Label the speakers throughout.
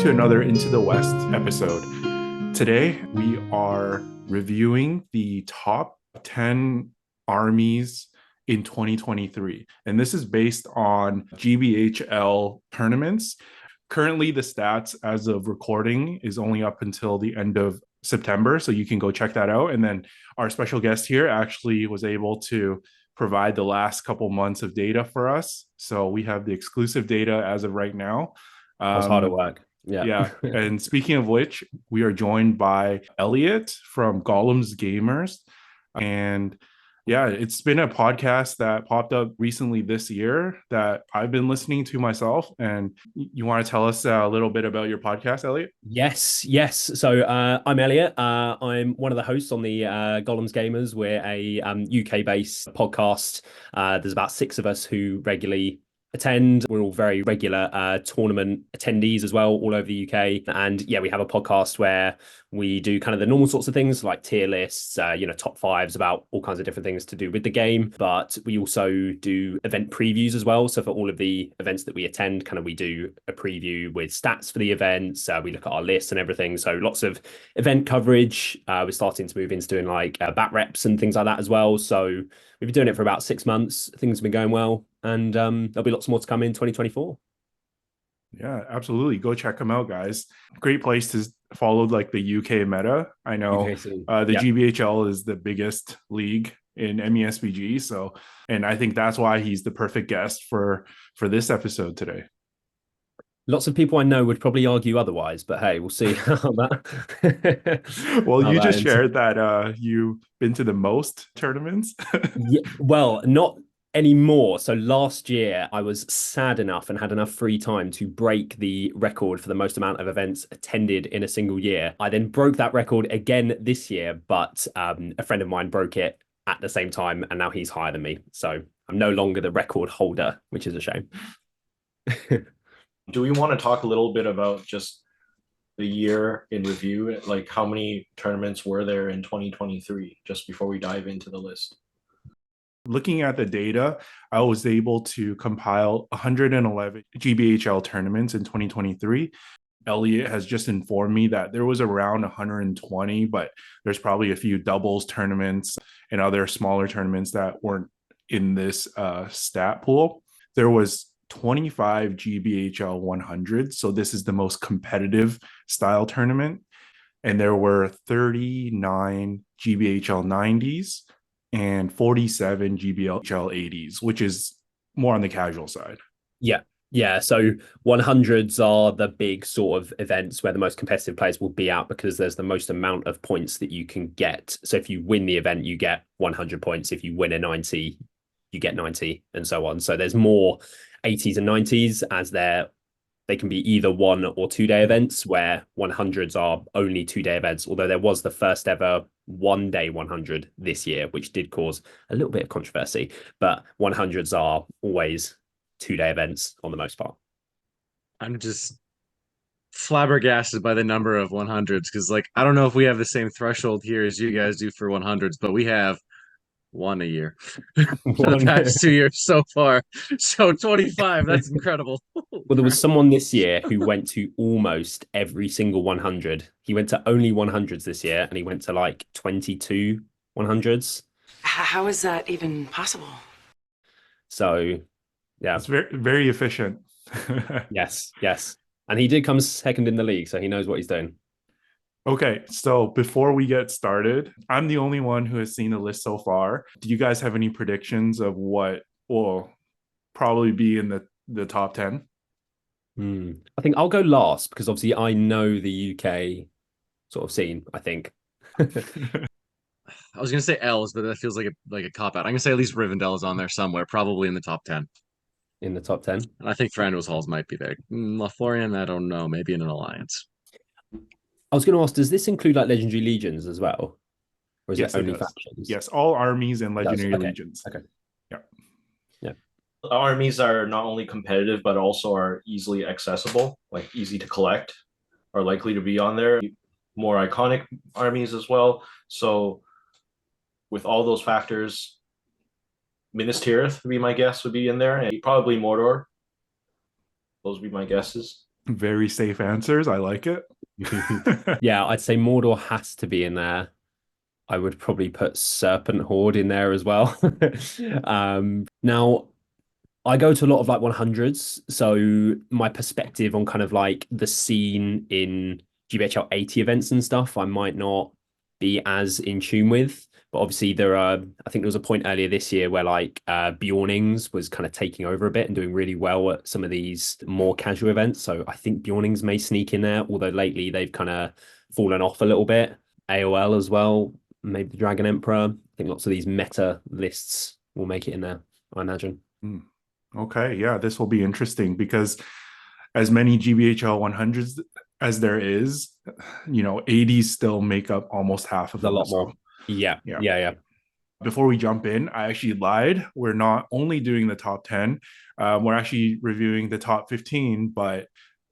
Speaker 1: to another Into the West episode. Today, we are reviewing the top 10 armies in 2023. And this is based on GBHL tournaments. Currently, the stats as of recording is only up until the end of September, so you can go check that out. And then our special guest here actually was able to provide the last couple months of data for us. So we have the exclusive data as of right now.
Speaker 2: That's hard work. Yeah.
Speaker 1: And speaking of which, we are joined by Eliott from Gollum's Gamers. And yeah, it's been a podcast that popped up recently this year that I've been listening to myself. And you want to tell us a little bit about your podcast, Eliott?
Speaker 2: Yes. So I'm Eliott. I'm one of the hosts on the Gollum's Gamers. We're a UK-based podcast. There's about 6 of us who regularly attend. We're all very regular tournament attendees as well, all over the UK. And yeah, we have a podcast where we do kind of the normal sorts of things like tier lists, top fives about all kinds of different things to do with the game. But we also do event previews as well. So for all of the events that we attend, kind of we do a preview with stats for the events. We look at our lists and everything. So lots of event coverage. We're starting to move into doing like bat reps and things like that as well. So we've been doing it for about 6 months. Things have been going well. And there'll be lots more to come in 2024.
Speaker 1: Yeah, absolutely. Go check them out, guys. Great place to follow like the UK meta. I know the GBHL is the biggest league in MESBG. So, and I think that's why he's the perfect guest for this episode today.
Speaker 2: Lots of people I know would probably argue otherwise, but hey, we'll see how that.
Speaker 1: Well, you just shared that you've been to the most tournaments.
Speaker 2: Yeah, well, not anymore. So last year I was sad enough and had enough free time to break the record for the most amount of events attended in a single year. I then broke that record again this year, but a friend of mine broke it at the same time and now he's higher than me. So I'm no longer the record holder, which is a shame.
Speaker 3: Do we want to talk a little bit about just the year in review? Like how many tournaments were there in 2023, just before we dive into the list?
Speaker 1: Looking at the data, I was able to compile 111 GBHL tournaments in 2023. Eliott has just informed me that there was around 120, but there's probably a few doubles tournaments and other smaller tournaments that weren't in this stat pool. There was 25 GBHL 100s. So this is the most competitive style tournament. And there were 39 GBHL 90s and 47 GBHL 80s, which is more on the casual side.
Speaker 2: Yeah. So 100s are the big sort of events where the most competitive players will be out because there's the most amount of points that you can get. So if you win the event, you get 100 points. If you win a 90, you get 90 and so on. So there's more 80s and 90s as they can be either 1 or 2 day events where 100s are only 2 day events, although there was the first ever 1 day 100 this year, which did cause a little bit of controversy, but 100s are always 2 day events on the most part.
Speaker 4: I'm just flabbergasted by the number of 100s because I don't know if we have the same threshold here as you guys do for 100s, but we have 1 a year for the past 2 years so far. So 25, that's incredible.
Speaker 2: Well, there was someone this year who went to almost every single 100. He went to only 100s this year and he went to like 22 100s.
Speaker 5: How is that even possible?
Speaker 2: So, yeah.
Speaker 1: It's very, very efficient.
Speaker 2: Yes. And he did come second in the league, so he knows what he's doing.
Speaker 1: Okay, so before we get started, I'm the only one who has seen the list so far. Do you guys have any predictions of what will probably be in the top 10?
Speaker 2: I think I'll go last because obviously I know the UK sort of scene, I think.
Speaker 4: I was going to say L's, but that feels like a cop-out. I'm going to say at least Rivendell is on there somewhere, probably in the top 10.
Speaker 2: In the top 10?
Speaker 4: And I think Thranduil's Halls might be there. Lothlorien, I don't know, maybe in an alliance.
Speaker 2: I was going to ask, does this include like legendary legions as well? Or is it only factions?
Speaker 1: Yes, all armies and legendary legions.
Speaker 2: Okay.
Speaker 1: Yeah.
Speaker 3: Armies are not only competitive, but also are easily accessible, like easy to collect, are likely to be on there. More iconic armies as well. So with all those factors, Minas Tirith would be my guess would be in there, and probably Mordor. Those would be my guesses.
Speaker 1: Very safe answers. I like it.
Speaker 2: Yeah, I'd say Mordor has to be in there. I would probably put Serpent Horde in there as well. Now I go to a lot of like 100s, so my perspective on kind of like the scene in GBHL 80 events and stuff, I might not be as in tune with. But obviously I think there was a point earlier this year where like Bjornings was kind of taking over a bit and doing really well at some of these more casual events. So I think Bjornings may sneak in there, although lately they've kind of fallen off a little bit. AOL as well, maybe the Dragon Emperor. I think lots of these meta lists will make it in there, I imagine.
Speaker 1: Okay, yeah, this will be interesting because as many GBHL 100s as there is, 80s still make up almost half of
Speaker 2: A
Speaker 1: them.
Speaker 2: lot
Speaker 1: So,
Speaker 2: more. Yeah.
Speaker 1: yeah.
Speaker 2: Yeah.
Speaker 1: Before we jump in, I actually lied. We're not only doing the top 10, we're actually reviewing the top 15, but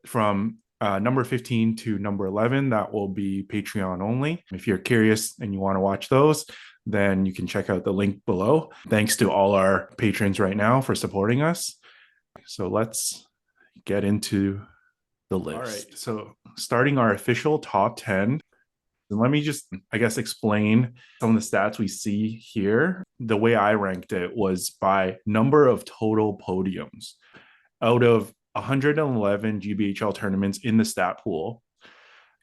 Speaker 1: from number 15 to number 11, that will be Patreon only. If you're curious and you want to watch those, then you can check out the link below. Thanks to all our patrons right now for supporting us. So let's get into the list. All right. So starting our official top 10, and let me just, I guess, explain some of the stats we see here. The way I ranked it was by number of total podiums. Out of 111 GBHL tournaments in the stat pool,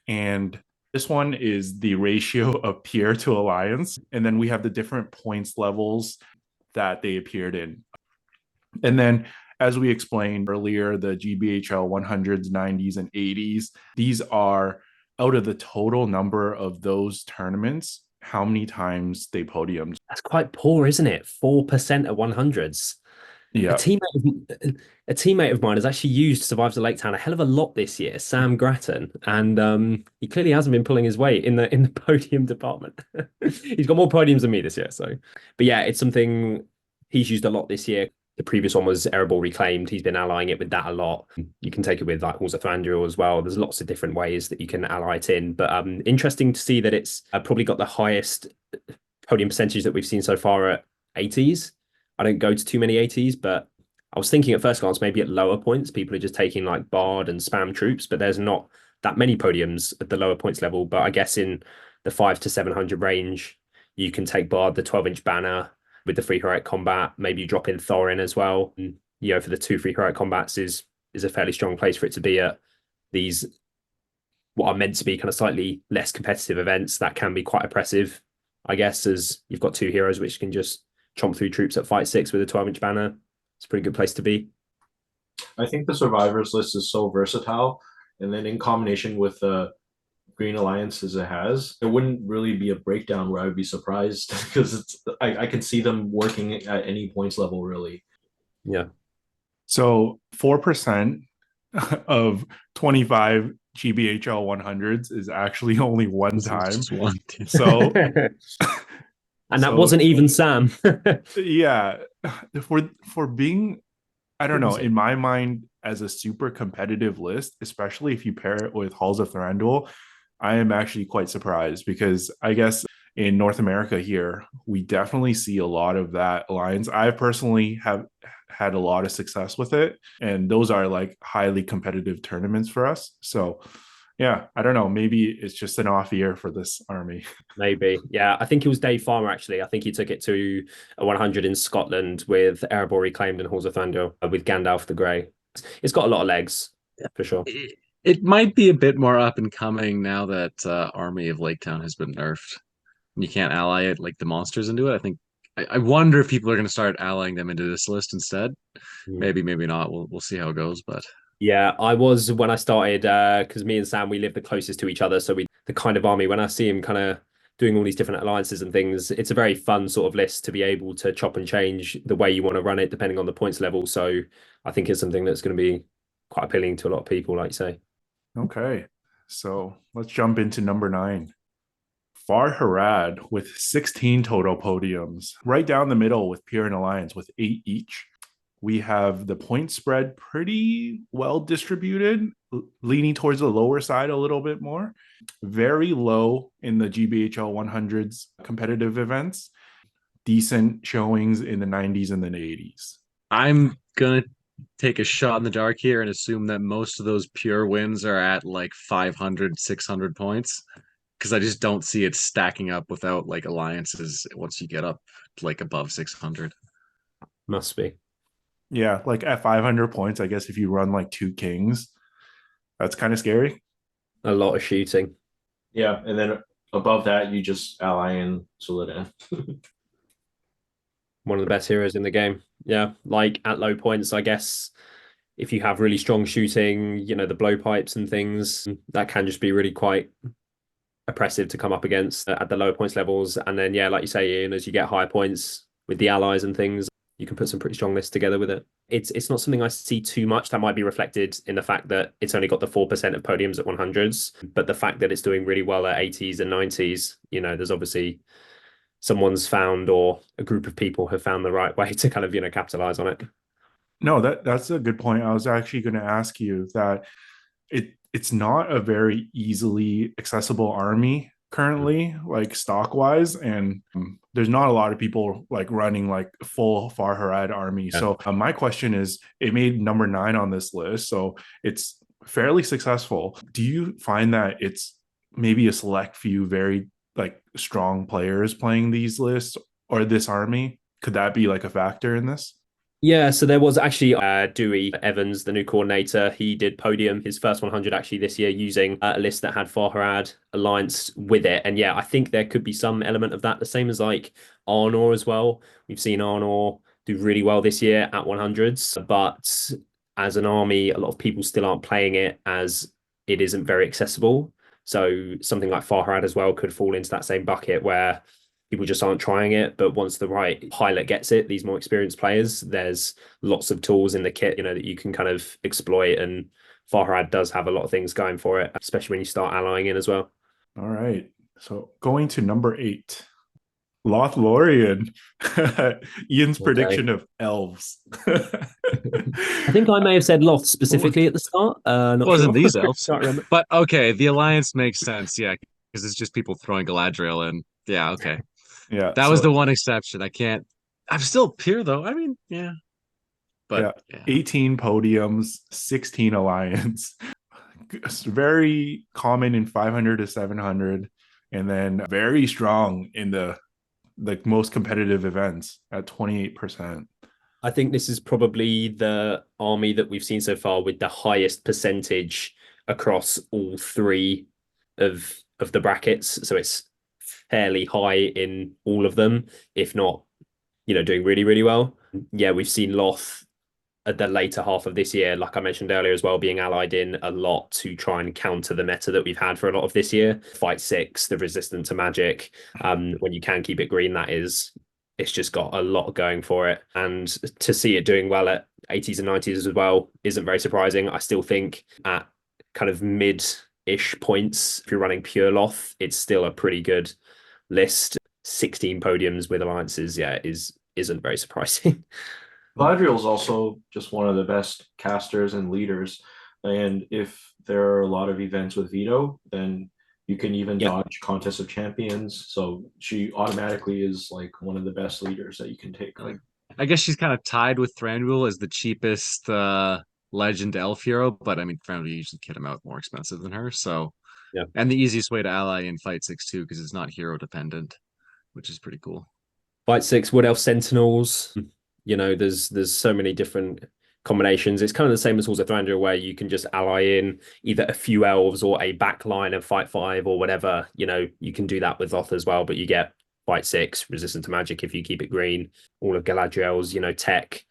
Speaker 1: and this one is the ratio of peer to alliance. And then we have the different points levels that they appeared in. And then, as we explained earlier, the GBHL 100s, 90s, and 80s, these are out of the total number of those tournaments, how many times they podiumed.
Speaker 2: That's quite poor, isn't it? 4% at 100s.
Speaker 1: Yeah.
Speaker 2: A teammate of mine has actually used Survive the Lake Town a hell of a lot this year, Sam Grattan, and he clearly hasn't been pulling his weight in the podium department. He's got more podiums than me this year, so. But yeah, it's something he's used a lot this year. The previous one was Erebor Reclaimed. He's been allying it with that a lot. You can take it with like Halls of Thranduil as well. There's lots of different ways that you can ally it in. But interesting to see that it's probably got the highest podium percentage that we've seen so far at 80s. I don't go to too many 80s, but I was thinking at first glance maybe at lower points, people are just taking like Bard and spam troops, but there's not that many podiums at the lower points level. But I guess in the 5 to 700 range, you can take Bard, the 12-inch banner, with the free heroic combat. Maybe you drop in Thorin as well. And, for the 2 free heroic combats is a fairly strong place for it to be at these, what are meant to be kind of slightly less competitive events that can be quite oppressive, I guess, as you've got 2 heroes which can just chomp through troops at fight 6 with a 12-inch banner. It's a pretty good place to be.
Speaker 3: I think the survivors list is so versatile, and then in combination with the Green Alliance as it has, it wouldn't really be a breakdown where I would be surprised because I can see them working at any points level really.
Speaker 2: Yeah.
Speaker 1: So 4% of 25 GBHL 100s is actually only one time.
Speaker 4: Just one.
Speaker 1: So
Speaker 2: and that wasn't even Sam.
Speaker 1: Yeah, for being, I don't know, in my mind, as a super competitive list, especially if you pair it with Halls of Thranduil, I am actually quite surprised because I guess in North America here, we definitely see a lot of that alliance. I personally have had a lot of success with it, and those are like highly competitive tournaments for us. So yeah, I don't know. Maybe it's just an off year for this army.
Speaker 2: Maybe. Yeah, I think it was Dave Farmer, actually. I think he took it to a 100 in Scotland with Erebor Reclaimed and Halls of Thranduil with Gandalf the Grey. It's got a lot of legs, for sure.
Speaker 4: It might be a bit more up and coming now that Army of Lake Town has been nerfed. You can't ally it like the monsters into it. I think I wonder if people are going to start allying them into this list instead. Maybe not. We'll see how it goes, but
Speaker 2: yeah, I was when I started because me and Sam, we live the closest to each other, so the kind of army when I see him kind of doing all these different alliances and things, it's a very fun sort of list to be able to chop and change the way you want to run it depending on the points level. So I think it's something that's going to be quite appealing to a lot of people, like you say.
Speaker 1: Okay, so let's jump into number 9. Far Harad with 16 total podiums, right down the middle with Peer and Alliance with 8 each. We have the point spread pretty well distributed, leaning towards the lower side a little bit more. Very low in the GBHL 100s competitive events. Decent showings in the 90s and the 80s.
Speaker 4: I'm gonna take a shot in the dark here and assume that most of those pure wins are at like 500, 600 points. Because I just don't see it stacking up without like alliances once you get up like above 600.
Speaker 2: Must be.
Speaker 1: Yeah, like at 500 points, I guess if you run like two kings, that's kind of scary.
Speaker 2: A lot of shooting.
Speaker 3: Yeah, and then above that, you just ally in Solidin.
Speaker 2: One of the best heroes in the game. Yeah, like at low points, I guess if you have really strong shooting, you know, the blowpipes and things, that can just be really quite oppressive to come up against at the lower points levels. And then, yeah, like you say, Ian, as you get higher points with the allies and things, you can put some pretty strong lists together with it. It's not something I see too much. That might be reflected in the fact that it's only got the 4% of podiums at 100s, but the fact that it's doing really well at 80s and 90s, you know, there's obviously someone's found, or a group of people have found the right way to kind of, you know, capitalize on it.
Speaker 1: No, that's a good point. I was actually going to ask you that it's not a very easily accessible army currently, like stock wise, and there's not a lot of people like running like full Farharad army.
Speaker 2: Yeah.
Speaker 1: So my question is, it made number 9 on this list, so it's fairly successful. Do you find that it's maybe a select few very like strong players playing these lists or this army? Could that be like a factor in this?
Speaker 2: Yeah, so there was actually Dewey Evans, the new coordinator. He did podium his first 100 actually this year using a list that had Farharad Alliance with it. And yeah, I think there could be some element of that, the same as like Arnor as well. We've seen Arnor do really well this year at 100s, but as an army, a lot of people still aren't playing it as it isn't very accessible. So something like Farharad as well could fall into that same bucket where people just aren't trying it. But once the right pilot gets it, these more experienced players, there's lots of tools in the kit, you know, that you can kind of exploit. And Farhad does have a lot of things going for it, especially when you start allying in as well.
Speaker 1: All right. So going to number 8, Lothlorien. Ian's prediction of elves.
Speaker 2: I think I may have said Loth specifically at the start. Not
Speaker 4: It wasn't
Speaker 2: sure.
Speaker 4: these elves.
Speaker 2: Can't remember.
Speaker 4: But okay, the alliance makes sense, yeah, because it's just people throwing Galadriel in. Yeah, okay.
Speaker 1: Yeah,
Speaker 4: That was the one exception. I'm still pure though. I mean, yeah. But yeah.
Speaker 1: 18 podiums, 16 alliance. It's very common in 500 to 700, and then very strong in the most competitive events at 28%.
Speaker 2: I think this is probably the army that we've seen so far with the highest percentage across all 3 of the brackets. So it's fairly high in all of them, if not, you know, doing really, really well. Yeah, we've seen Loth at the later half of this year, like I mentioned earlier as well, being allied in a lot to try and counter the meta that we've had for a lot of this year. Fight 6, the resistant to magic. When you can keep it green, it's just got a lot going for it. And to see it doing well at 80s and 90s as well isn't very surprising. I still think at kind of mid-ish points, if you're running pure Loth, it's still a pretty good list. 16 podiums with alliances, yeah, isn't very surprising.
Speaker 3: Galadriel is also just one of the best casters and leaders. And if there are a lot of events with veto, then you can even dodge Contest of Champions. So she automatically is like one of the best leaders that you can take. Like,
Speaker 4: I guess she's kind of tied with Thranduil as the cheapest legend elf hero, but I mean Thranduil usually kit him out more expensive than her. So
Speaker 2: yeah.
Speaker 4: And the easiest way to ally in Fight 6 too, because it's not hero dependent, which is pretty cool.
Speaker 2: Fight 6, Wood Elf Sentinels. You know, there's so many different combinations. It's kind of the same as Halls of Thranduil, where you can just ally in either a few elves or a back line of Fight 5 or whatever. You know, you can do that with Loth as well, but you get Fight 6, resistant to magic if you keep it green. All of Galadriel's, you know, tech,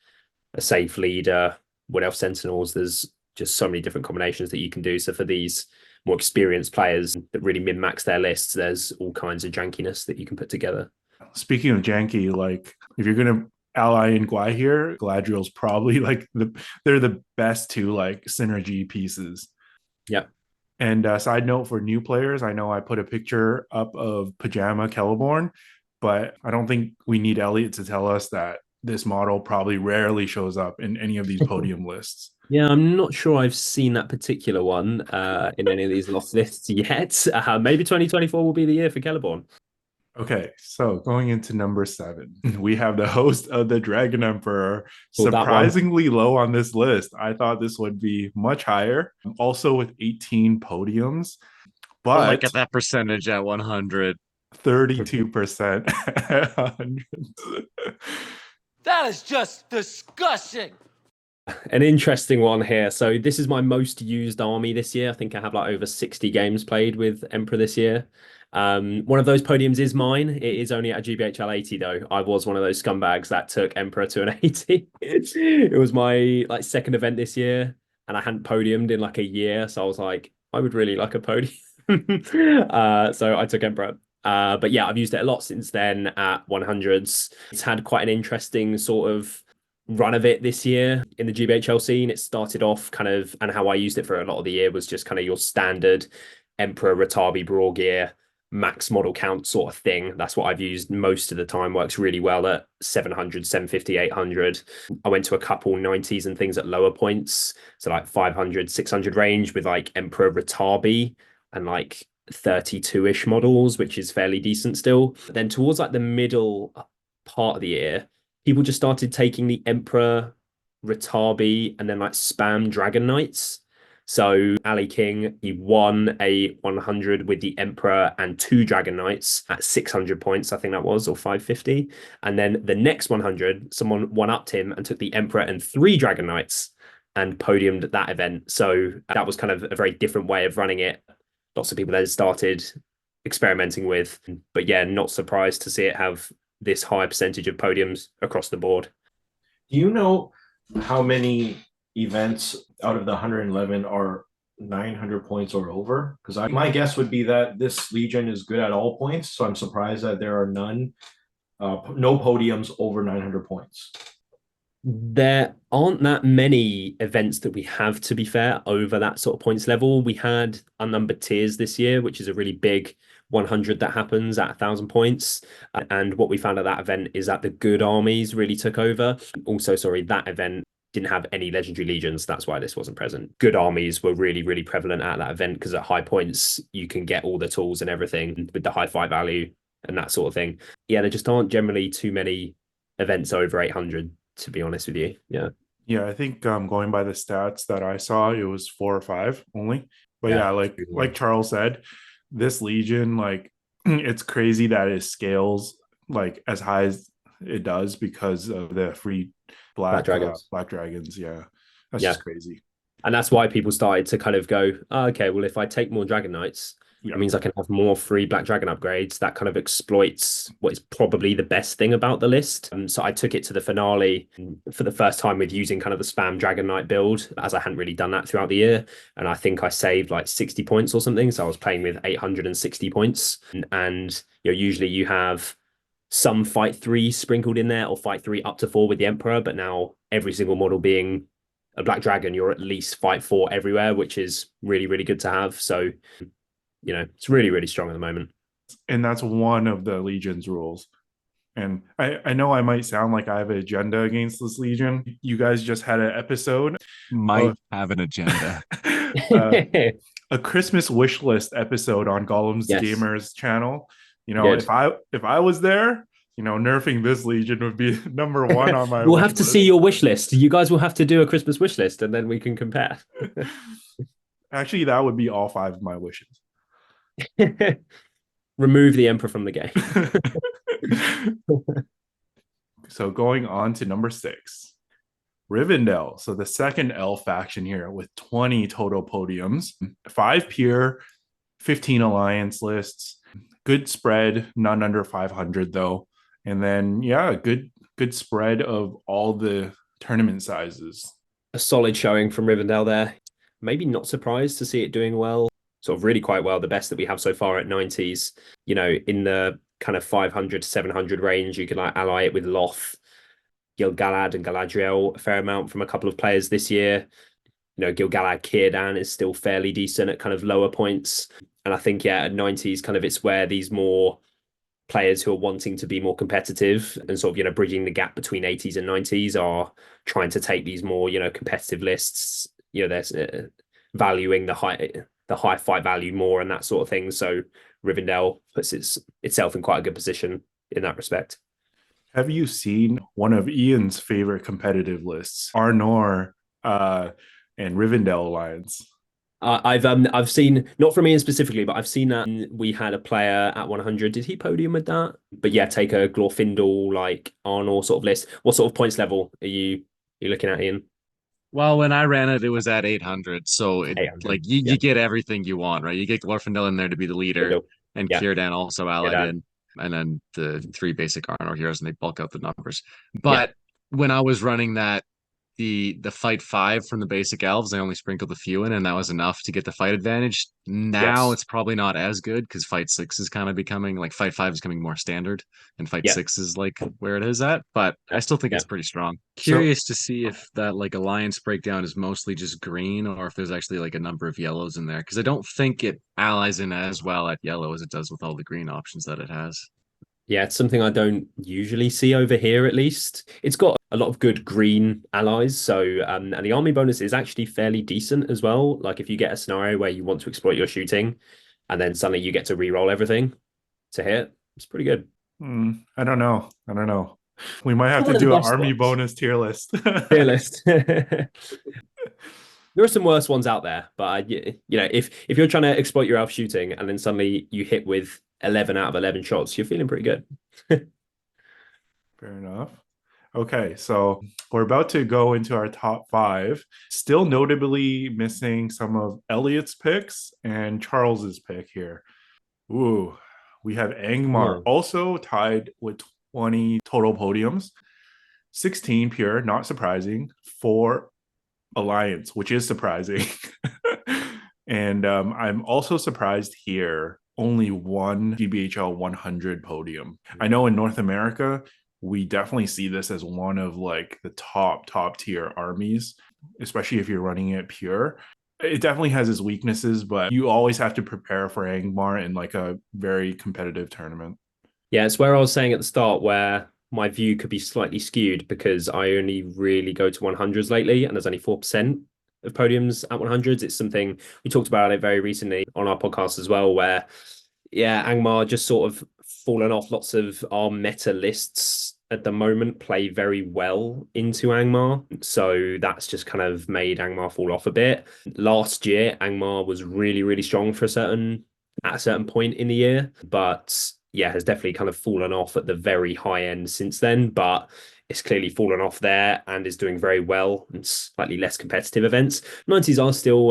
Speaker 2: a safe leader, Wood Elf Sentinels. There's just so many different combinations that you can do. So for these more experienced players that really min-max their lists, there's all kinds of jankiness that you can put together.
Speaker 1: Speaking of janky, like if you're gonna ally in Gwai here, Galadriel's probably like they're the best 2 like synergy pieces.
Speaker 2: Yeah.
Speaker 1: And side note for new players, I know I put a picture up of Pajama Celeborn, but I don't think we need Eliott to tell us that this model probably rarely shows up in any of these podium lists.
Speaker 2: Yeah, I'm not sure I've seen that particular one in any of these Lost lists yet. Maybe 2024 will be the year for Celeborn.
Speaker 1: Okay, so going into number 7, we have the host of the Dragon Emperor,
Speaker 2: Pulled that one.
Speaker 1: surprisingly low on this list. I thought this would be much higher, also with 18 podiums,
Speaker 4: Oh,
Speaker 1: but
Speaker 4: look at that percentage at 100.
Speaker 1: 32% at 100.
Speaker 6: That is just disgusting.
Speaker 2: An interesting one here. So this is my most used army this year. I think I have like over 60 games played with Emperor this year. One of those podiums is mine. It is only at a GBHL 80 though. I was one of those scumbags that took Emperor to an 80. It was my like second event this year, and I hadn't podiumed in like a year. So I was like, I would really like a podium. So I took Emperor. But yeah, I've used it a lot since then at 100s. It's had quite an interesting sort of run of it this year in the GBHL scene. It started off kind of, and how I used it for a lot of the year was just kind of your standard Emperor, Ratabi, Braw max model count sort of thing. That's what I've used most of the time. Works really well at 700, 750, 800. I went to a couple 90s and things at lower points. So like 500, 600 range with like Emperor Ratabi and like 32-ish models, which is fairly decent still. Then towards like the middle part of the year, people just started taking the Emperor, Ratabi, and then like spam Dragon Knights. So Ali King, he won a 100 with the Emperor and 2 Dragon Knights at 600 points, I think that was, or 550. And then the next 100, someone one-upped him and took the Emperor and 3 Dragon Knights and podiumed at that event. So that was kind of a very different way of running it. Lots of people then started experimenting with. But yeah, not surprised to see it have this high percentage of podiums across the board.
Speaker 3: Do you know how many events out of the 111 are 900 points or over? Because my guess would be that this Legion is good at all points, so I'm surprised that there are no podiums over 900 points.
Speaker 2: There aren't that many events that we have, to be fair, over that sort of points level. We had unnumbered tiers this year, which is a really big 100 that happens at 1,000 points. And what we found at that event is that the good armies really took over. Also, sorry, that event didn't have any legendary legions. That's why this wasn't present. Good armies were really, really prevalent at that event because at high points, you can get all the tools and everything with the high fight value and that sort of thing. Yeah, there just aren't generally too many events over 800, to be honest with you.
Speaker 1: Yeah, I think going by the stats that I saw, it was 4 or 5 only. But yeah, like Charles said, this Legion, like it's crazy that it scales like as high as it does because of the free black dragons. Yeah, that's just crazy.
Speaker 2: And that's why people started to kind of go, oh, okay, well, if I take more Dragon Knights, it means I can have more free Black Dragon upgrades. That kind of exploits what is probably the best thing about the list. So I took it to the finale for the first time with using kind of the spam Dragon Knight build, as I hadn't really done that throughout the year. And I think I saved like 60 points or something. So I was playing with 860 points. And usually you have some fight 3 sprinkled in there or fight 3 up to 4 with the Emperor. But now every single model being a Black Dragon, you're at least fight 4 everywhere, which is really, really good to have. So it's really, really strong at the moment.
Speaker 1: And that's one of the Legion's rules. And I know I might sound like I have an agenda against this Legion. You guys just had an episode.
Speaker 7: Might have an agenda.
Speaker 1: A Christmas wish list episode on Gollum's Gamers channel.
Speaker 2: Good.
Speaker 1: if I was there, nerfing this Legion would be number 1 on my
Speaker 2: We'll have to see your wish list. You guys will have to do a Christmas wish list and then we can compare.
Speaker 1: Actually, that would be all 5 of my wishes.
Speaker 2: Remove the Emperor from the game.
Speaker 1: So going on to number 6, Rivendell. So the second L faction here with 20 total podiums, 5 pure, 15 alliance lists, good spread, none under 500 though. And then good spread of all the tournament sizes.
Speaker 2: A solid showing from Rivendell there. Maybe not surprised to see it doing well. Sort of really quite well, the best that we have so far at 90s. In the kind of 500 to 700 range, you can like ally it with Loth, Gil-galad and Galadriel a fair amount from a couple of players this year. Gil-galad Círdan is still fairly decent at kind of lower points. And I think, at 90s, kind of it's where these more players who are wanting to be more competitive and sort of, bridging the gap between 80s and 90s are trying to take these more, competitive lists. They're valuing the high fight value more and that sort of thing. So Rivendell puts itself in quite a good position in that respect.
Speaker 1: Have you seen one of Ian's favorite competitive lists, Arnor and Rivendell Alliance?
Speaker 2: I've seen, not from Ian specifically, but I've seen that we had a player at 100. Did he podium with that? But yeah, take a Glorfindel like Arnor sort of list. What sort of points level are you looking at, Ian?
Speaker 4: Well, when I ran it, it was at 800. So it
Speaker 2: 800.
Speaker 4: like you,
Speaker 2: Yeah.
Speaker 4: you get everything you want, right? You get Glorfindel in there to be the leader,
Speaker 2: Glorfindel.
Speaker 4: and
Speaker 2: Yeah.
Speaker 4: Círdan also allied
Speaker 2: Círdan.
Speaker 4: in, and then the 3 basic Arnor heroes, and they bulk out the numbers.
Speaker 2: Yeah.
Speaker 4: But when I was running that, the fight 5 from the basic elves, I only sprinkled a few in, and that was enough to get the fight advantage. Now
Speaker 2: Yes.
Speaker 4: it's probably not as good because fight 6 is kind of becoming like fight 5 is becoming more standard, and fight
Speaker 2: Yeah.
Speaker 4: 6 is like where it is at. But I still think
Speaker 2: Yeah.
Speaker 4: it's pretty strong.
Speaker 1: So-
Speaker 4: Curious to see if that like alliance breakdown is mostly just green, or if there's actually like a number of yellows in there, because I don't think it allies in as well at yellow as it does with all the green options that it has.
Speaker 2: Yeah, it's something I don't usually see over here, at least. It's got a lot of good green allies. So, and the army bonus is actually fairly decent as well. Like if you get a scenario where you want to exploit your shooting and then suddenly you get to re-roll everything to hit, it's pretty good.
Speaker 1: I don't know. We might have
Speaker 2: One
Speaker 1: to
Speaker 2: of the
Speaker 1: do an
Speaker 2: best
Speaker 1: army
Speaker 2: ones.
Speaker 1: bonus tier list.
Speaker 2: Tier list. There are some worse ones out there, but if you're trying to exploit your elf shooting and then suddenly you hit with 11 out of 11 shots, you're feeling pretty good.
Speaker 1: Fair enough. Okay, so we're about to go into our top 5. Still notably missing some of Eliott's picks and Charles's pick here. Ooh, we have Angmar also tied with 20 total podiums, 16 pure, not surprising, 4 alliance, which is surprising. And I'm also surprised here, only 1 GBHL 100 podium. I know in North America, we definitely see this as one of like the top tier armies, especially if you're running it pure. It definitely has its weaknesses, but you always have to prepare for Angmar in like a very competitive tournament.
Speaker 2: Yeah, it's where I was saying at the start where my view could be slightly skewed because I only really go to 100s lately, and there's only 4% of podiums at 100s. It's something we talked about it very recently on our podcast as well, where Angmar just sort of fallen off. Lots of our meta lists at the moment play very well into Angmar, so that's just kind of made Angmar fall off a bit. Last year, Angmar was really, really strong at a certain point in the year, but yeah, has definitely kind of fallen off at the very high end since then. But it's clearly fallen off there and is doing very well in slightly less competitive events. 90s are still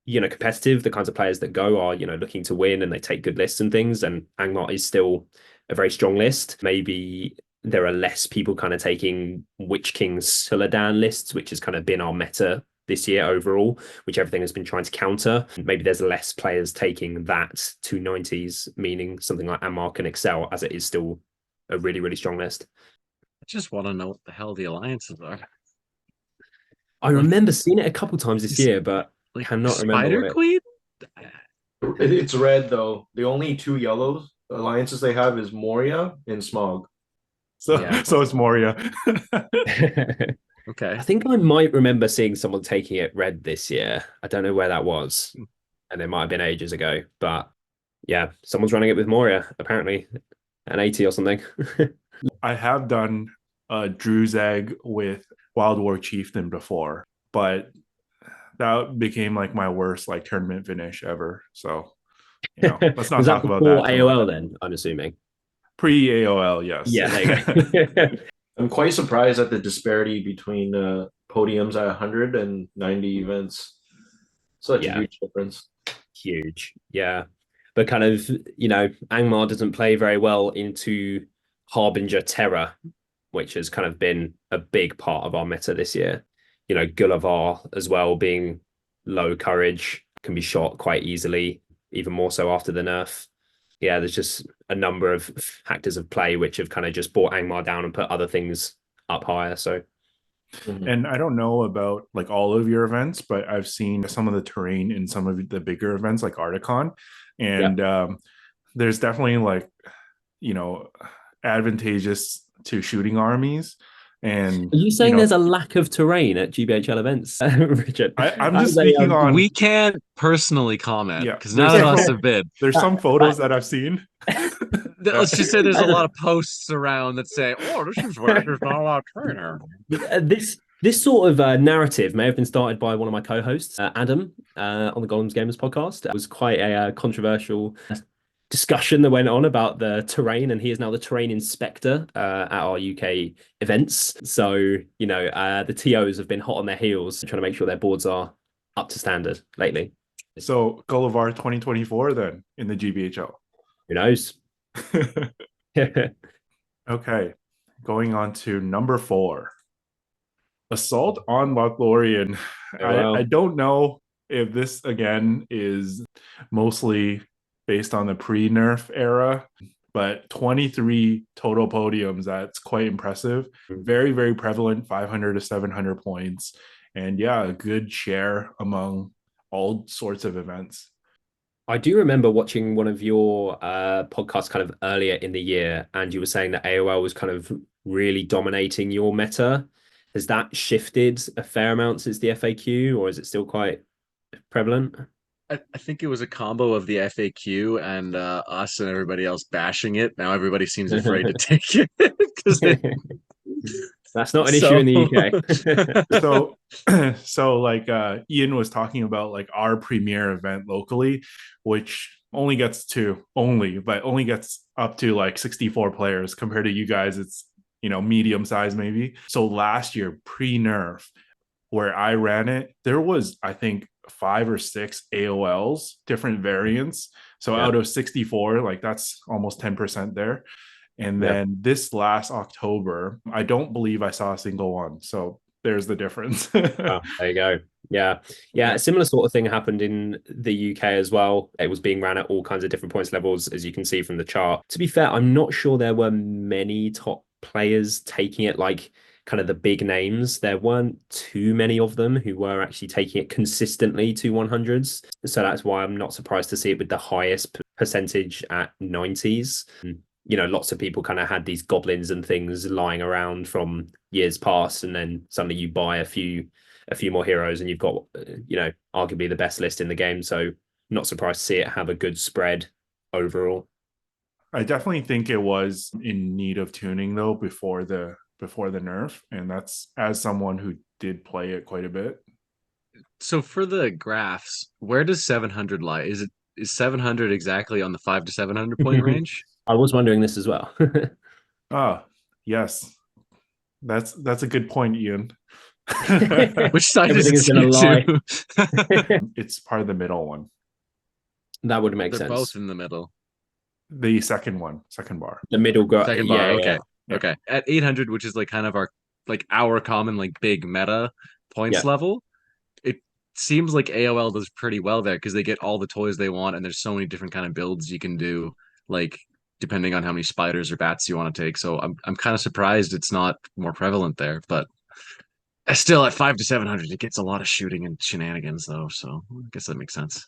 Speaker 2: competitive. The kinds of players that go are, looking to win and they take good lists and things. And Angmar is still a very strong list. Maybe there are less people kind of taking Witch King Suladan lists, which has kind of been our meta this year overall, which everything has been trying to counter. Maybe there's less players taking that to 90s, meaning something like Angmar can excel as it is still a really, really strong list.
Speaker 4: I just want to know what the hell the alliances are.
Speaker 2: I remember seeing it a couple times this year, but I cannot remember
Speaker 4: Spider
Speaker 2: what
Speaker 4: Queen?
Speaker 3: It's red though. The only 2 yellows alliances they have is Moria and Smog.
Speaker 1: So
Speaker 2: Yeah.
Speaker 1: so it's Moria.
Speaker 4: Okay.
Speaker 2: I think I might remember seeing someone taking it red this year. I don't know where that was. And it might have been ages ago. But yeah, someone's running it with Moria, apparently. An 80 or something.
Speaker 1: I have done Drew's Egg with Wild War Chieftain before, but that became like my worst like tournament finish ever. So, let's not
Speaker 2: Was
Speaker 1: talk
Speaker 2: that
Speaker 1: about
Speaker 2: before
Speaker 1: that.
Speaker 2: AOL then, I'm assuming?
Speaker 1: Pre-AOL, yes.
Speaker 2: Yeah, there you go.
Speaker 3: I'm quite surprised at the disparity between podiums at 100 and 90 events. Such a huge difference.
Speaker 2: Huge. Yeah. But kind of, Angmar doesn't play very well into Harbinger Terror, which has kind of been a big part of our meta this year. Gullivar as well being low courage, can be shot quite easily, even more so after the nerf. Yeah, there's just a number of factors of play which have kind of just brought Angmar down and put other things up higher. So,
Speaker 1: and I don't know about like all of your events, but I've seen some of the terrain in some of the bigger events like Articon, and there's definitely like advantageous to shooting armies And
Speaker 2: Are you saying there's a lack of terrain at GBHL events, Richard?
Speaker 1: I'm just speaking on.
Speaker 4: We can't personally comment because none
Speaker 1: there's
Speaker 4: of us
Speaker 1: some-
Speaker 4: have been.
Speaker 1: There's some photos that I've seen.
Speaker 4: Let's just say there's a lot of posts around that say, "Oh, this is where there's not a lot of trainer."
Speaker 2: This sort of narrative may have been started by one of my co-hosts, Adam, on the Gollum's Gamers podcast. It was quite a controversial discussion that went on about the terrain, and he is now the terrain inspector at our UK events. So, the TOs have been hot on their heels trying to make sure their boards are up to standard lately.
Speaker 1: So Gullivar 2024 then in the GBHL.
Speaker 2: Who knows?
Speaker 1: Okay, going on to number 4. Assault on Lothlorien. I don't know if this again is mostly based on the pre-nerf era, but 23 total podiums, that's quite impressive. Very, very prevalent, 500 to 700 points. And yeah, a good share among all sorts of events.
Speaker 2: I do remember watching one of your podcasts kind of earlier in the year, and you were saying that AOL was kind of really dominating your meta. Has that shifted a fair amount since the FAQ, or is it still quite prevalent?
Speaker 4: I think it was a combo of the FAQ and us and everybody else bashing it. Now everybody seems afraid to take it because
Speaker 2: that's not an issue in the
Speaker 1: UK. so like Ian was talking about like our premier event locally, which only gets up to like 64 players. Compared to you guys, it's medium size maybe. So last year pre-nerf, where I ran it, there was I think 5 or 6 AOLs, different variants. So out of 64, like that's almost 10% there. And then this last October, I don't believe I saw a single one. So there's the difference.
Speaker 2: Oh, there you go. Yeah. A similar sort of thing happened in the UK as well. It was being ran at all kinds of different points levels, as you can see from the chart. To be fair, I'm not sure there were many top players taking it, like kind of the big names. There weren't too many of them who were actually taking it consistently to 100s. So that's why I'm not surprised to see it with the highest percentage at 90s. Lots of people kind of had these goblins and things lying around from years past, and then suddenly you buy a few more heroes and you've got, arguably the best list in the game. So not surprised to see it have a good spread overall.
Speaker 1: I definitely think it was in need of tuning though before the nerf, and that's as someone who did play it quite a bit.
Speaker 4: So for the graphs, where does 700 lie? Is 700 exactly on the 5 to 700 point range?
Speaker 2: I was wondering this as well.
Speaker 1: Yes, that's a good point, Ian.
Speaker 4: Which side
Speaker 2: Everything
Speaker 4: is
Speaker 2: is gonna lie.
Speaker 1: It's part of the middle one.
Speaker 2: That would make sense.
Speaker 4: They're both in the middle.
Speaker 1: The second bar.
Speaker 2: The middle
Speaker 4: second bar. Okay.
Speaker 1: Yeah.
Speaker 4: Okay. At 800, which is like kind of our common like big meta points level, it seems like AOL does pretty well there because they get all the toys they want, and there's so many different kind of builds you can do, like depending on how many spiders or bats you want to take. So I'm kind of surprised it's not more prevalent there, but still at 5 to 700, it gets a lot of shooting and shenanigans though. So I guess that makes sense.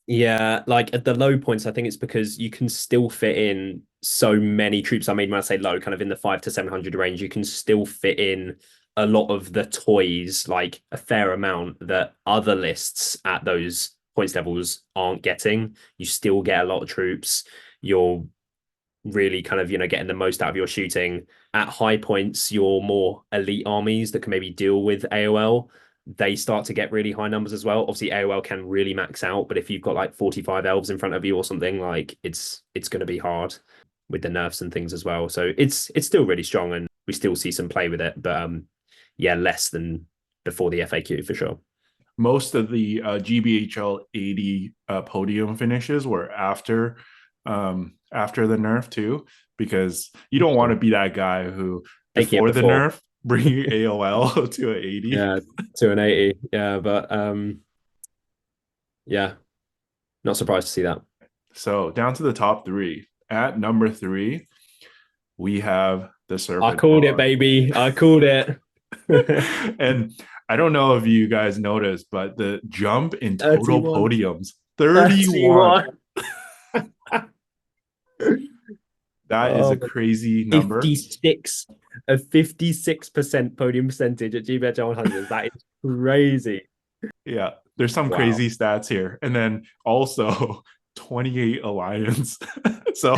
Speaker 2: Yeah, like at the low points, I think it's because you can still fit in so many troops. I mean, when I say low, kind of in the 5 to 700 range, you can still fit in a lot of the toys, like a fair amount that other lists at those points levels aren't getting. You still get a lot of troops. You're really kind of, getting the most out of your shooting. At high points, your more elite armies that can maybe deal with AOL, they start to get really high numbers as well. Obviously, AOL can really max out, but if you've got like 45 elves in front of you or something, like it's going to be hard with the nerfs and things as well. So it's still really strong, and we still see some play with it, but less than before the FAQ for sure.
Speaker 1: Most of the GBHL 80 podium finishes were after the nerf too, because you don't want to be that guy who before the nerf bringing AOL to an 80.
Speaker 2: Yeah, to an 80. Yeah, but not surprised to see that.
Speaker 1: So down to the top 3. At number 3, we have the Serpent.
Speaker 2: I called it, baby. I called it.
Speaker 1: And I don't know if you guys noticed, but the jump in total
Speaker 2: 31.
Speaker 1: podiums, 31. That is a crazy number.
Speaker 2: 56. A 56% podium percentage at GBHL 100s. That is crazy.
Speaker 1: Yeah, there's some
Speaker 2: Wow.
Speaker 1: crazy stats here. And then also 28 alliance. So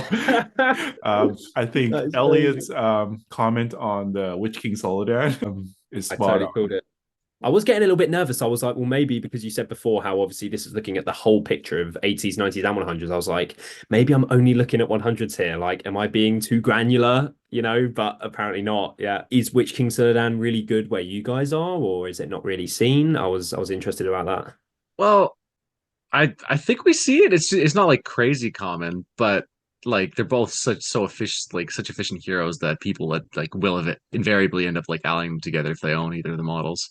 Speaker 1: I think
Speaker 2: That is
Speaker 1: Eliott's comment on the Witch King Soledad is
Speaker 2: I
Speaker 1: spot
Speaker 2: totally
Speaker 1: on.
Speaker 2: called it. I was getting a little bit nervous. I was like, well, maybe because you said before how obviously this is looking at the whole picture of 80s, 90s, and 100s. I was like, maybe I'm only looking at 100s here. Like, am I being too granular? But apparently not. Yeah. Is Witch King Soledad really good where you guys are, or is it not really seen? I was interested about that.
Speaker 4: Well, I think we see it. It's not like crazy common, but like they're both so efficient, like such efficient heroes that people that like will of it invariably end up like allying them together if they own either of the models.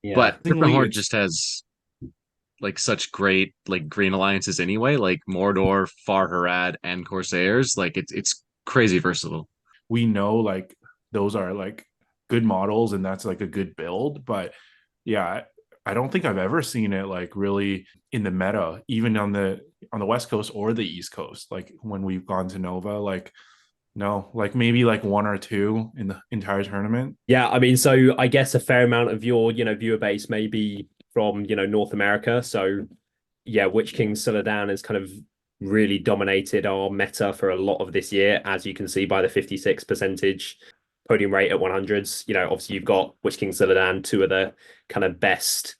Speaker 2: Yeah.
Speaker 4: But Serpent Horde
Speaker 1: It's-
Speaker 4: just has like such great like green alliances anyway, like Mordor, Far Harad, and Corsairs. Like it's crazy versatile.
Speaker 1: we know like those are like good models and that's like a good build, but yeah, I don't think I've ever seen it like really in the meta, even on the West Coast or the East Coast. Like when we've gone to Nova, like no, like maybe like one or two in the entire tournament.
Speaker 2: Yeah, I mean, so I guess a fair amount of your, viewer base may be from, North America. So yeah, Witch King Soledad has kind of really dominated our meta for a lot of this year, as you can see by the 56 percentage podium rate at 100s. Obviously you've got Witch King Soledad, two of the kind of best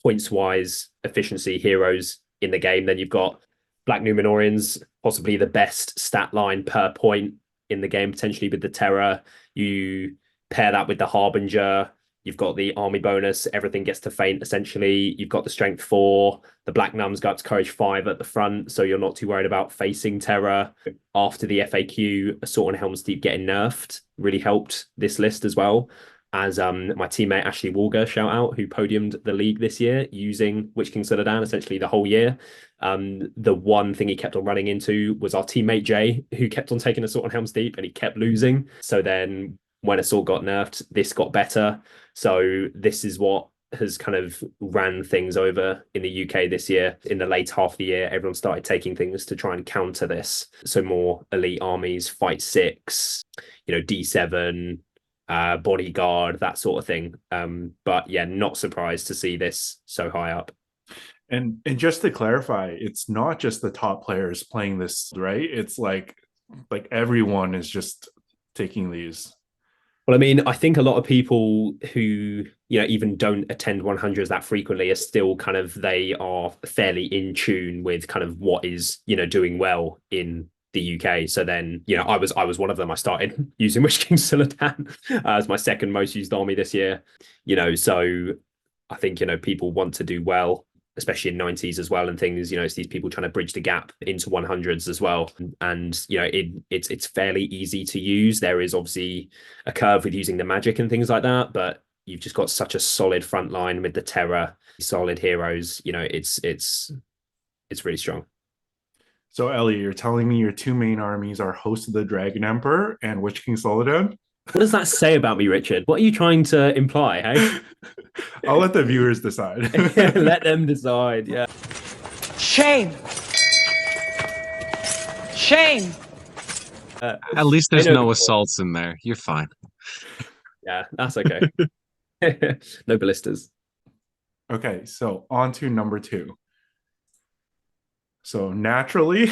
Speaker 2: points wise efficiency heroes in the game. Then you've got Black Numenorians, possibly the best stat line per point in the game, potentially with the Terror. You pair that with the Harbinger. You've got the army bonus. Everything gets to faint, essentially. You've got the strength 4. The Black Nuns go up to courage 5 at the front, so you're not too worried about facing Terror. After the FAQ, Assault on Helm's Deep getting nerfed really helped this list as well. As my teammate Ashley Walger, shout out, who podiumed the league this year using Witch King Soledad essentially the whole year. The one thing he kept on running into was our teammate Jay, who kept on taking Assault on Helm's Deep and he kept losing. So then when Assault got nerfed, this got better. So this is what has kind of ran things over in the UK this year. In the late half of the year, everyone started taking things to try and counter this. So more elite armies, Fight 6, D7, bodyguard, that sort of thing. But yeah, not surprised to see this so high up.
Speaker 1: And just to clarify, it's not just the top players playing this, right? It's like everyone is just taking these.
Speaker 2: Well, I mean, I think a lot of people who, even don't attend 100s that frequently are still kind of, they are fairly in tune with kind of what is, doing well in the UK. So then, I was one of them. I started using Witch King Soledad as my second most used army this year. So I think, people want to do well, especially in 90s as well, and things, it's these people trying to bridge the gap into 100s as well. And it's fairly easy to use. There is obviously a curve with using the magic and things like that, but you've just got such a solid front line with the Terror, solid heroes. It's really strong.
Speaker 1: So Elliot, you're telling me your two main armies are Host of the Dragon Emperor and Witch King Soledad?
Speaker 2: What does that say about me, Richard? What are you trying to imply, hey?
Speaker 1: I'll let the viewers decide.
Speaker 2: Let them decide, yeah.
Speaker 6: Shame. Shame.
Speaker 4: At least there's no assaults in there. You're fine.
Speaker 2: Yeah, that's okay. No ballistas.
Speaker 1: Okay, so on to number 2. So naturally,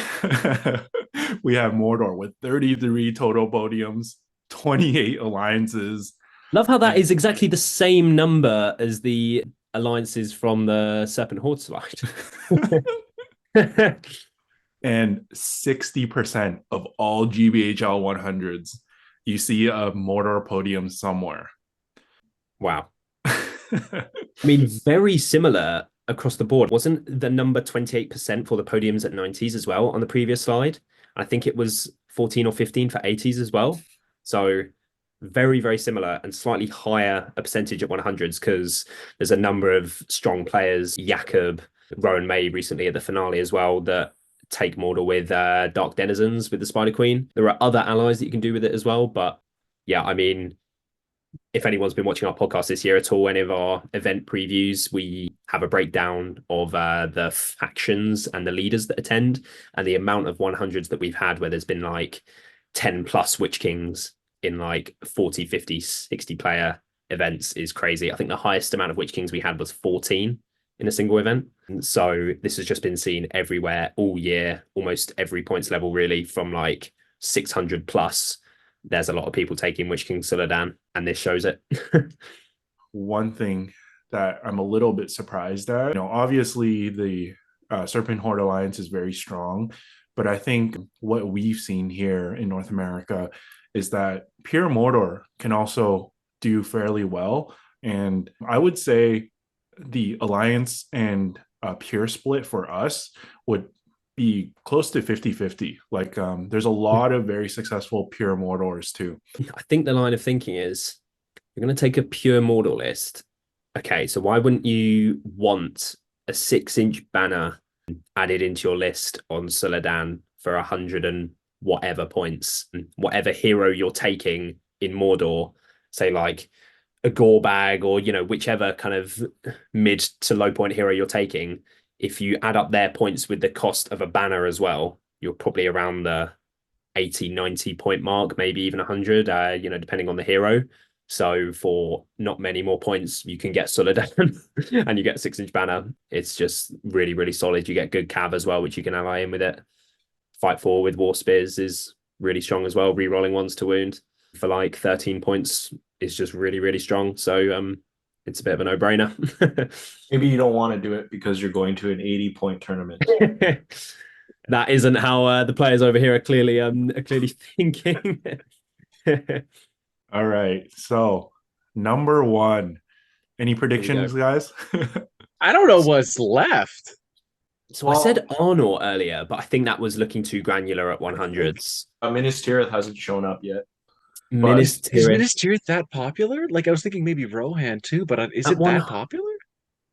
Speaker 1: we have Mordor with 33 total podiums, 28 alliances.
Speaker 2: Love how that is exactly the same number as the alliances from the Serpent Horde slide.
Speaker 1: And 60% of all GBHL 100s, you see a Mordor podium somewhere.
Speaker 2: Wow. I mean, very similar across the board. Wasn't the number 28% for the podiums at 90s as well on the previous slide? I think it was 14 or 15 for 80s as well. So very, very similar, and slightly higher a percentage at 100s because there's a number of strong players, Jakob, Rowan May recently at the finale as well, that take Mordor with Dark Denizens with the Spider Queen. There are other allies that you can do with it as well. But yeah, I mean, if anyone's been watching our podcast this year at all, any of our event previews, we have a breakdown of the factions and the leaders that attend, and the amount of 100s that we've had where there's been like 10 plus Witch Kings in like 40, 50, 60 player events is crazy. I think the highest amount of Witch Kings we had was 14 in a single event. So this has just been seen everywhere all year, almost every points level really, from like 600 plus. There's a lot of people taking Witch King Suladan, and this shows it.
Speaker 1: One thing that I'm a little bit surprised at, obviously the Serpent Horde Alliance is very strong, but I think what we've seen here in North America is that Pure Mordor can also do fairly well. And I would say the Alliance and Pure split for us would be close to 50-50. Like there's a lot of very successful Pure Mordors too.
Speaker 2: I think the line of thinking is, you're going to take a Pure Mordor list. Okay, so why wouldn't you want a 6-inch banner added into your list on Suladan for 100 and whatever points, and whatever hero you're taking in Mordor, say like a gore bag or, whichever kind of mid to low point hero you're taking, if you add up their points with the cost of a banner as well, you're probably around the 80, 90 point mark, maybe even 100, depending on the hero. So for not many more points, you can get Suladan and you get a 6-inch banner. It's just really, really solid. You get good cav as well, which you can ally in with it. Fight 4 with War Spears is really strong as well. Rerolling ones to wound for like 13 points is just really, really strong. So it's a bit of a no-brainer.
Speaker 3: Maybe you don't want to do it because you're going to an 80-point tournament.
Speaker 2: That isn't how the players over here are clearly thinking.
Speaker 1: All right. So number 1. Any predictions, guys?
Speaker 4: I don't know what's left.
Speaker 2: So I said Arnor earlier, but I think that was looking too granular at 100s.
Speaker 3: Minas Tirith hasn't shown up yet.
Speaker 4: Is Minas Tirith that popular? Like I was thinking maybe Rohan too, but is it that popular?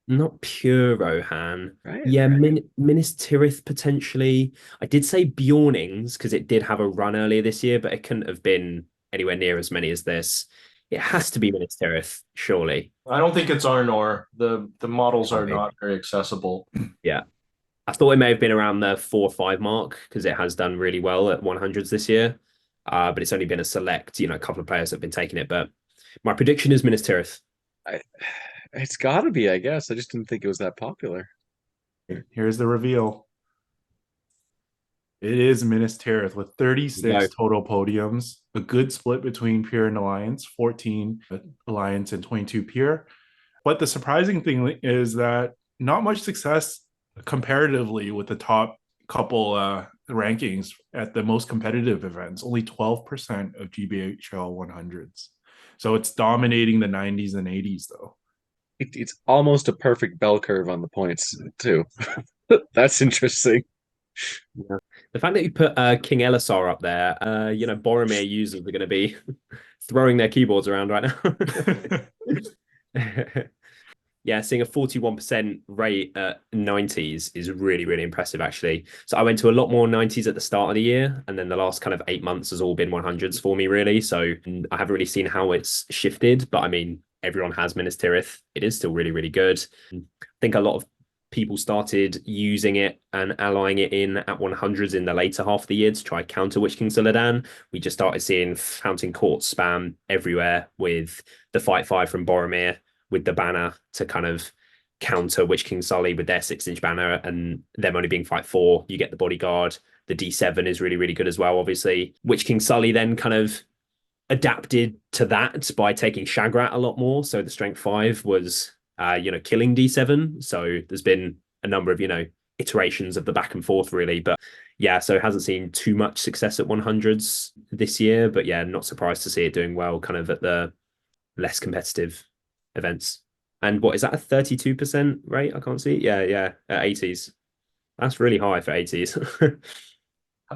Speaker 2: Not pure Rohan.
Speaker 4: Right.
Speaker 2: Yeah, Minas Tirith potentially. I did say Bjornings because it did have a run earlier this year, but it couldn't have been anywhere near as many as this. It has to be Minas Tirith, surely.
Speaker 3: I don't think it's Arnor. The models are not very accessible.
Speaker 2: Yeah. I thought it may have been around the 4 or 5 mark because it has done really well at 100s this year. But it's only been a select, a couple of players that have been taking it. But my prediction is Minas Tirith.
Speaker 4: It's got to be, I guess. I just didn't think it was that popular.
Speaker 1: Here's the reveal. It is Minas Tirith with 36 total podiums, a good split between Pure and Alliance, 14 Alliance and 22 Pure. But the surprising thing is that not much success comparatively with the top couple rankings at the most competitive events, only 12% of GBHL 100s. So it's dominating the 90s and 80s though.
Speaker 4: It's almost a perfect bell curve on the points too. That's interesting.
Speaker 2: Yeah. The fact that you put King Elisar up there, Boromir users are going to be throwing their keyboards around right now. Yeah, seeing a 41% rate at 90s is really, really impressive, actually. So I went to a lot more 90s at the start of the year, and then the last kind of 8 months has all been 100s for me, really. So I haven't really seen how it's shifted, but I mean, everyone has Minas Tirith. It is still really, really good. I think a lot of people started using it and allying it in at 100s in the later half of the year to try counter Witch King Suladan. We just started seeing Fountain Court spam everywhere with the Fight 5 from Boromir, with the banner to kind of counter Witch King Sully with their 6-inch banner, and them only being Fight 4. You get the bodyguard. The D7 is really, really good as well, obviously. Witch King Sully then kind of adapted to that by taking Shagrat a lot more. So the Strength 5 was, killing D7. So there's been a number of, iterations of the back and forth, really. But yeah, so it hasn't seen too much success at 100s this year. But yeah, not surprised to see it doing well kind of at the less competitive events. And what is that, a 32% rate? I can't see. Yeah, at 80s. That's really high for 80s.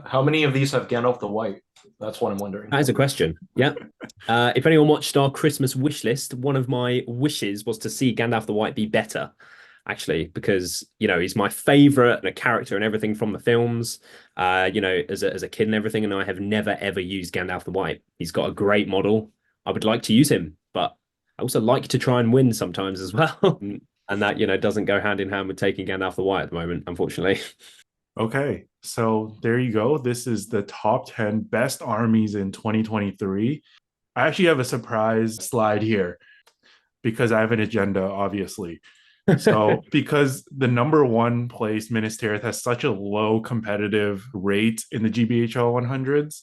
Speaker 3: How many of these have Gandalf the White? That's what I'm wondering.
Speaker 2: That is a question. Yeah. If anyone watched our Christmas wish list, one of my wishes was to see Gandalf the White be better, actually, because, he's my favorite character and everything from the films, as a kid and everything. And I have never, ever used Gandalf the White. He's got a great model. I would like to use him, but I also like to try and win sometimes as well. And that, doesn't go hand in hand with taking Gandalf the White at the moment, unfortunately.
Speaker 1: Okay, so there you go. This is the top 10 best armies in 2023. I actually have a surprise slide here because I have an agenda, obviously. So, because the number one place Minas Tirith has such a low competitive rate in the GBHL 100s,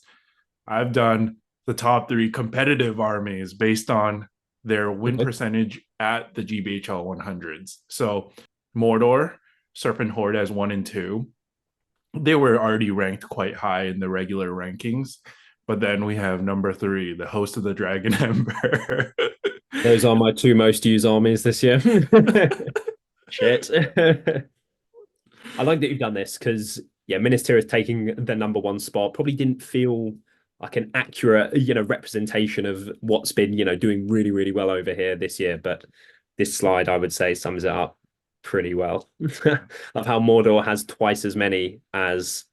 Speaker 1: I've done the top 3 competitive armies based on their win percentage at the GBHL 100s. So, Mordor, Serpent Horde as 1 and 2. They were already ranked quite high in the regular rankings. But then we have number 3, the host of the Dragon Emperor.
Speaker 2: Those are my 2 most used armies this year. Shit. I like that you've done this because, yeah, Minas Tirith taking the number 1 spot probably didn't feel like an accurate, representation of what's been, doing really, really well over here this year. But this slide, I would say, sums it up pretty well. Of how Mordor has twice as many as,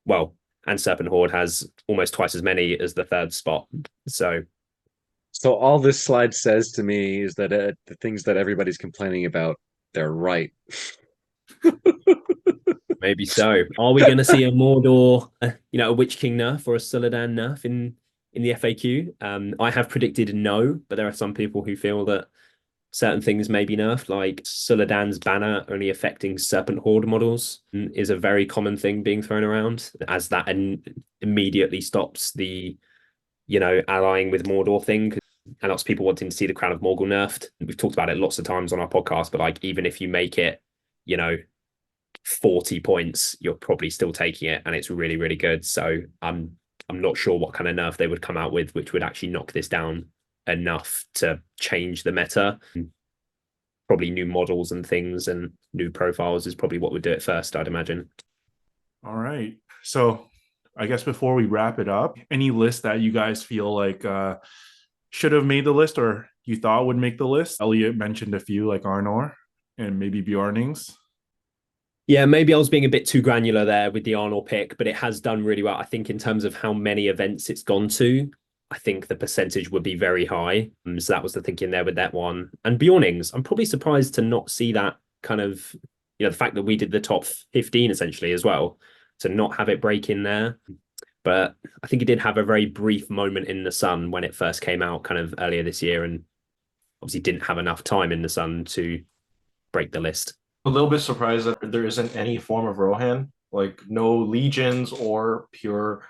Speaker 2: well, and Serpent Horde has almost twice as many as the 3rd spot. So
Speaker 4: all this slide says to me is that the things that everybody's complaining about, they're right.
Speaker 2: maybe so. Are we going to see a Mordor, a Witch King nerf or a Suladan nerf in the FAQ? I have predicted no, but there are some people who feel that certain things may be nerfed, like Suladan's banner only affecting Serpent Horde models is a very common thing being thrown around, as that immediately stops the, allying with Mordor thing. And lots of people wanting to see the Crown of Morgul nerfed. We've talked about it lots of times on our podcast, but like even if you make it, 40 points, you're probably still taking it, and it's really, really good. So I'm not sure what kind of nerf they would come out with, which would actually knock this down enough to change the meta. Probably new models and things and new profiles is probably what would do it first, I'd imagine.
Speaker 1: All right. So I guess before we wrap it up, any list that you guys feel like should have made the list or you thought would make the list? Eliott mentioned a few like Arnor and maybe Bjornings.
Speaker 2: Yeah, maybe I was being a bit too granular there with the Arnor pick, but it has done really well. I think in terms of how many events it's gone to, I think the percentage would be very high. So that was the thinking there with that one. And Bjornings, I'm probably surprised to not see that kind of, the fact that we did the top 15 essentially as well, to not have it break in there. But I think it did have a very brief moment in the sun when it first came out kind of earlier this year, and obviously didn't have enough time in the sun to break the list.
Speaker 3: A little bit surprised that there isn't any form of Rohan, like no legions or pure.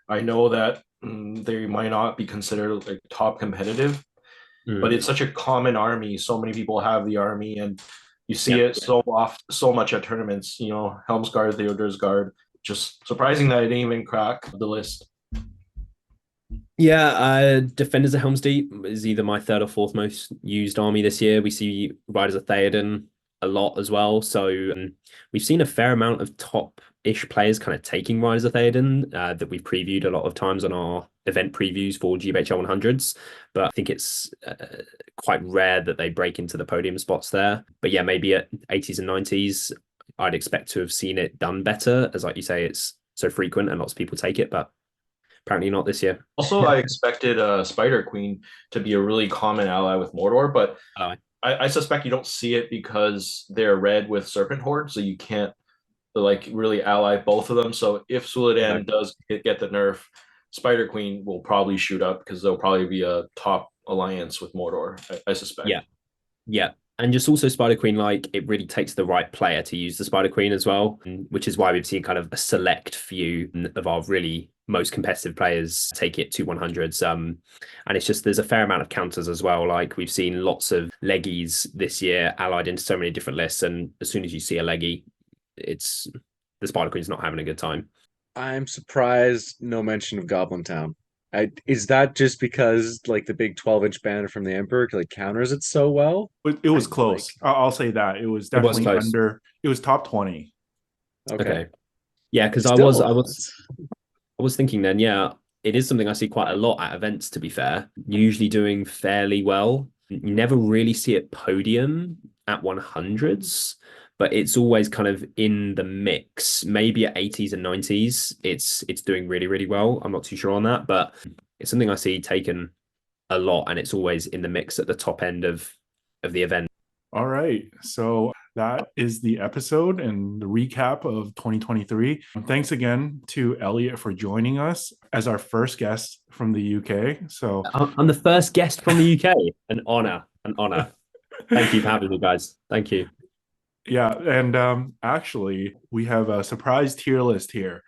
Speaker 3: I know that they might not be considered like top competitive, but it's such a common army. So many people have the army, and you see it so much at tournaments. Helmsguard, Theodor's Guard. Just surprising that I didn't even crack the list.
Speaker 2: Yeah, Defenders of Helm's Deep is either my 3rd or 4th most used army this year. We see Riders of Theoden a lot as well. So we've seen a fair amount of top-ish players kind of taking Riders of Theoden that we've previewed a lot of times on our event previews for GBHL 100s. But I think it's quite rare that they break into the podium spots there. But yeah, maybe at 80s and 90s, I'd expect to have seen it done better. As like you say, it's so frequent and lots of people take it, but apparently not this year.
Speaker 3: Also, I expected Spider Queen to be a really common ally with Mordor, but I suspect you don't see it because they're red with Serpent Horde, so you can't like really ally both of them. So if Suladan does get the nerf, Spider Queen will probably shoot up because there'll probably be a top alliance with Mordor, I suspect.
Speaker 2: Yeah. And just also Spider Queen, like it really takes the right player to use the Spider Queen as well, which is why we've seen kind of a select few of our really most competitive players take it to 100s. And it's just there's a fair amount of counters as well. Like we've seen lots of leggies this year allied into so many different lists, and as soon as you see a leggy, it's the Spider Queen's not having a good time.
Speaker 4: I'm surprised no mention of Goblin Town. Is that just because like the big 12-inch banner from the Emperor like counters it so well?
Speaker 1: It was close. I'll say that. It was definitely under. It was top 20.
Speaker 2: Okay. Yeah, because I was thinking then, yeah, it is something I see quite a lot at events, to be fair. Usually doing fairly well. You never really see it podium at 100s, but it's always kind of in the mix. Maybe at 80s and 90s, it's doing really, really well. I'm not too sure on that, but it's something I see taken a lot, and it's always in the mix at the top end of the event.
Speaker 1: All right. So that is the episode and the recap of 2023. Thanks again to Eliott for joining us as our first guest from the UK. So
Speaker 2: I'm the first guest from the UK. An honor, an honor. Thank you for having me, guys. Thank you.
Speaker 1: yeah, and actually, we have a surprise tier list here.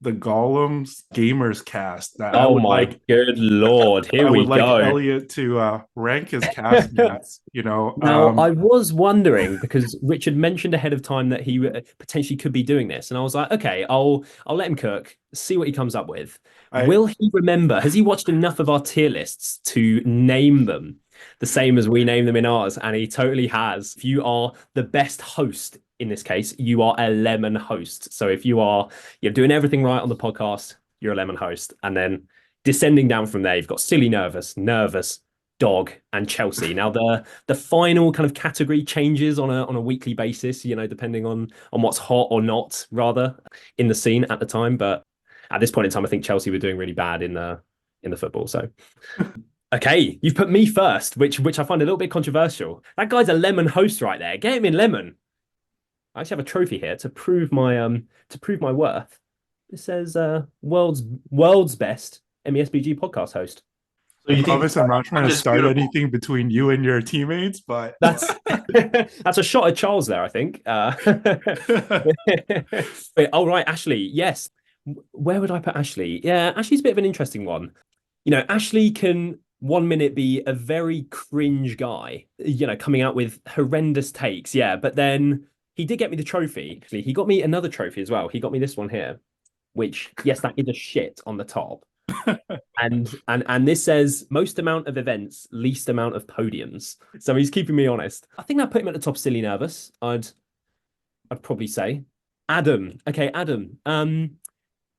Speaker 1: The Gollum's Gamers Cast. That
Speaker 2: Oh my good lord! Here
Speaker 1: I
Speaker 2: we
Speaker 1: would like
Speaker 2: go.
Speaker 1: Eliott to rank his castmates.
Speaker 2: Now, I was wondering because Richard mentioned ahead of time that he potentially could be doing this, and I was like, okay, I'll let him cook, see what he comes up with. Will he remember? Has he watched enough of our tier lists to name them the same as we name them in ours? And he totally has. If you are the best host in this case, you are a lemon host. So if you're doing everything right on the podcast, you're a lemon host, and then descending down from there, you've got silly, nervous, dog, and Chelsea. Now the final kind of category changes on a weekly basis, depending on what's hot or not, rather, in the scene at the time. But at this point in time, I think Chelsea were doing really bad in the football. So okay, you've put me first, which I find a little bit controversial. That guy's a lemon host right there. Get him in lemon. I actually have a trophy here to prove my worth. It says world's best MESBG podcast host.
Speaker 3: So you think
Speaker 1: promise I'm not trying to start
Speaker 3: beautiful.
Speaker 1: anything between you and your teammates, but
Speaker 2: That's a shot at Charles there, I think. Wait, all right, Ashley. Yes. Where would I put Ashley? Yeah, Ashley's a bit of an interesting one. Ashley can 1 minute be a very cringe guy, coming out with horrendous takes. Yeah, but then he did get me the trophy. Actually, he got me another trophy as well. He got me this one here, which, yes, that is a shit on the top. and this says most amount of events, least amount of podiums. So he's keeping me honest. I think that put him at the top. Silly nervous, I'd probably say. Adam. Okay, Adam.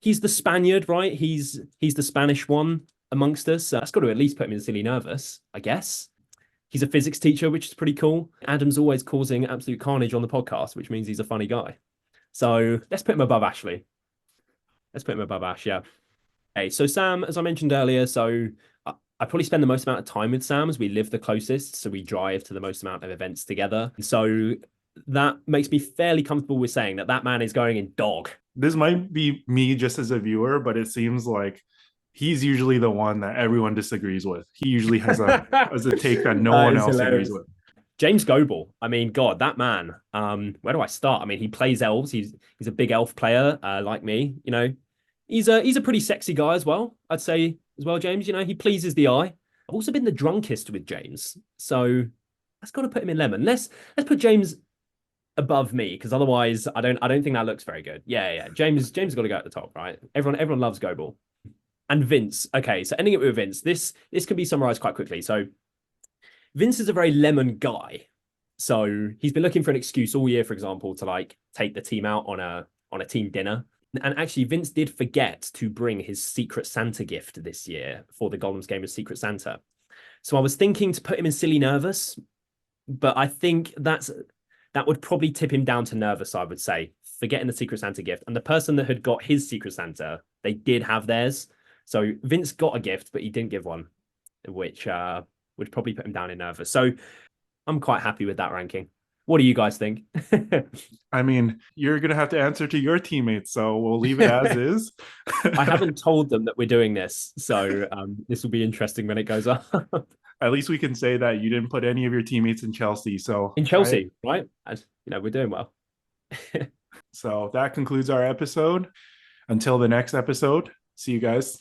Speaker 2: He's the Spaniard, right? He's the Spanish one amongst us. That's got to at least put him in silly nervous, I guess. He's a physics teacher, which is pretty cool. Adam's always causing absolute carnage on the podcast, which means he's a funny guy. So let's put him above Ashley. Let's put him above Ash, yeah. Okay, so Sam, as I mentioned earlier, so I probably spend the most amount of time with Sam as we live the closest, so we drive to the most amount of events together. So that makes me fairly comfortable with saying that man is going in dog.
Speaker 1: This might be me just as a viewer, but it seems like he's usually the one that everyone disagrees with. He usually has a take that no one else agrees with.
Speaker 2: James Goebel. I mean, God, that man. Where do I start? I mean, he plays elves. He's a big elf player, like me. He's a pretty sexy guy as well, I'd say as well, James. He pleases the eye. I've also been the drunkest with James, so that's got to put him in lemon. Let's put James above me, because otherwise I don't think that looks very good. Yeah. James got to go at the top, right? Everyone loves Goebel. And Vince. Okay, so ending it with Vince. This can be summarized quite quickly. So Vince is a very lemon guy. So he's been looking for an excuse all year, for example, to take the team out on a team dinner. And actually, Vince did forget to bring his Secret Santa gift this year for the Gollum's game of Secret Santa. So I was thinking to put him in silly nervous, but I think that would probably tip him down to nervous, I would say, forgetting the Secret Santa gift. And the person that had got his Secret Santa, they did have theirs. So Vince got a gift, but he didn't give one, which would probably put him down in nervous. So I'm quite happy with that ranking. What do you guys think?
Speaker 1: I mean, you're going to have to answer to your teammates, so we'll leave it as is.
Speaker 2: I haven't told them that we're doing this, so this will be interesting when it goes up.
Speaker 1: At least we can say that you didn't put any of your teammates in Chelsea. So
Speaker 2: in Chelsea, right? And, we're doing well.
Speaker 1: So that concludes our episode. Until the next episode, see you guys.